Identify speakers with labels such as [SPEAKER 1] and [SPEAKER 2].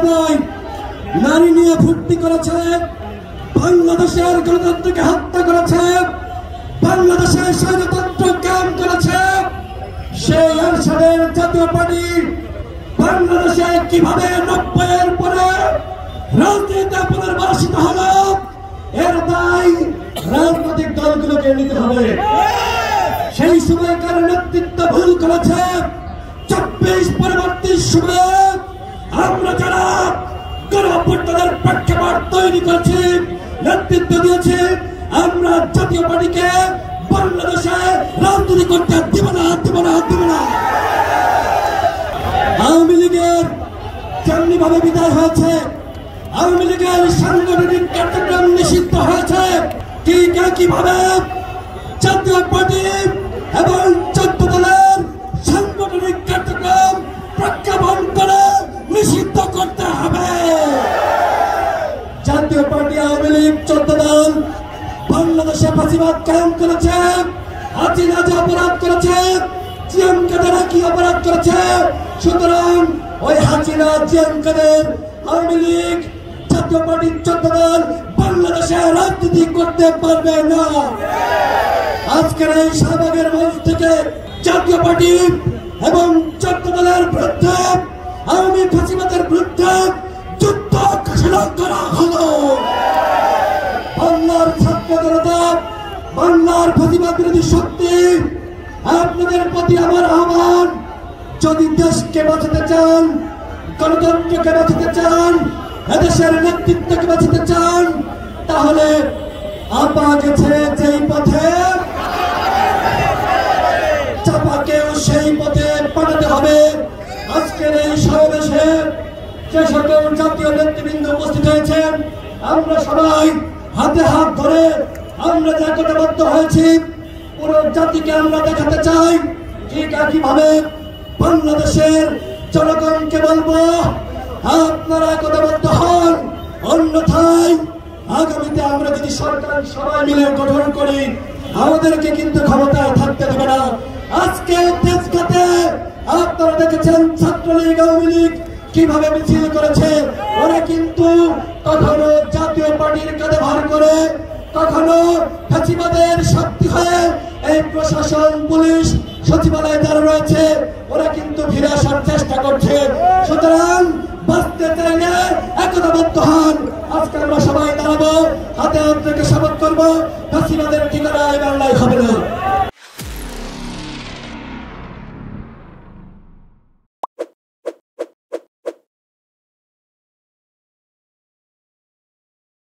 [SPEAKER 1] ভাই নারী নিয়ে ফুর্তি করেছে, বাংলাদেশের গণতন্ত্রকে হত্যা করেছে, বাংলাদেশের স্বৈরতন্ত্র কায়েম করেছে। সেই এরশাদের জাতীয় পার্টি বাংলাদেশে কিভাবে 90-এর পরে রাজনীতিতে পুনর্বাসিত হলো, এর দায় রাজনৈতিক দলগুলোকে নিতে হবে। সেই সময়কার নেতৃত্ব ভুল করেছে। 24 পরবর্তী সময়ে আমরা যারা গণঅভ্যুত্থানের প্রেক্ষাপট তৈরি করেছি, নেতৃত্ব দিয়েছি, আমরা জাতীয় পার্টিকে বাংলাদেশে রাজনীতি করতে দিব না। আওয়ামী লীগের যেমনি ভাবে বিদায় হয়েছে, আওয়ামী লীগের সাংগঠনিক কার্যক্রম নিষিদ্ধ হয়েছে, ঠিক একইভাবে জাতীয় পার্টি এবং 14 দলের সাংগঠনিক কার্যক্রম প্রজ্ঞাপন করে নিষিদ্ধ করতে হবে। জাতীয় পার্টি, আওয়ামী লীগ, 14 দল বাংলাদেশে ফাঁসিবাদ কায়েম করেছে, হাসিনা যে অপরাধ করেছে, জিএম কাদের কি অপরাধ করেছে। সুতরাং ওই হাসিনা, জিএম কাদের, আওয়ামী লীগ, জাতীয় পার্টি, 14 দল বাংলাদেশে রাজনীতি করতে পারবে না। আজকের এই শাহবাগের মঞ্চ থেকে জাতীয় পার্টি এবং 14 দলের বিরুদ্ধে, আওয়ামী ফাঁসিবাদের বিরুদ্ধে যুদ্ধ ঘোষণা করা হলো। বাংলার ছাত্র জনতা, বাংলার ফাঁসিবাদ বিরোধী শক্তি, আপনাদের প্রতি আমার আহ্বান, যদি দেশকে বাঁচাতে চান, গণতন্ত্রকে বাঁচাতে চান, এদেশের নেতৃত্বকে বাঁচাতে চান, তাহলে আপা গেছে যেই পথে, চাপাকেও সেই পথে পাঠাতে হবে। আজকের এই সমাবেশে যে সকল জাতীয় নেতৃবৃন্দ উপস্থিত হয়েছেন, আমরা সবাই হাতে হাত ধরে আমরা যে একতাবদ্ধ হয়েছি, পুরো জাতিকে আমরা দেখাতে চাই। ঠিক একইভাবে বাংলাদেশের জনগণকে বলবো, আপনারা একতাবদ্ধ হন, অন্যথায় আগামীতে আমরা যদি সরকার সবাই মিলে গঠন করি, আমাদেরকে কিন্তু ক্ষমতায় থাকতে দেবে না। আজকে দেশঘাতে আপনারা দেখেছেন ছাত্রলীগ, আওয়ামী লীগ কিভাবে মিছিল করেছে। ওরা কিন্তু কখনো জাতীয় পার্টির কাঁধে ভার করে, কখনো ফাঁসিবাদের শক্তি হয়ে এই প্রশাসন, পুলিশ, সচিবালয় যারা রয়েছে, ওরা কিন্তু ফিরে আসার চেষ্টা করছে। সুতরাং বাঁচতে চাইলে একতাবদ্ধ হন। আজকে আমরা সবাই দাঁড়াবো, হাতে হাত রেখে শপথ করবো, ফাঁসিবাদের ঠিকানা এই বাংলায় হবে না।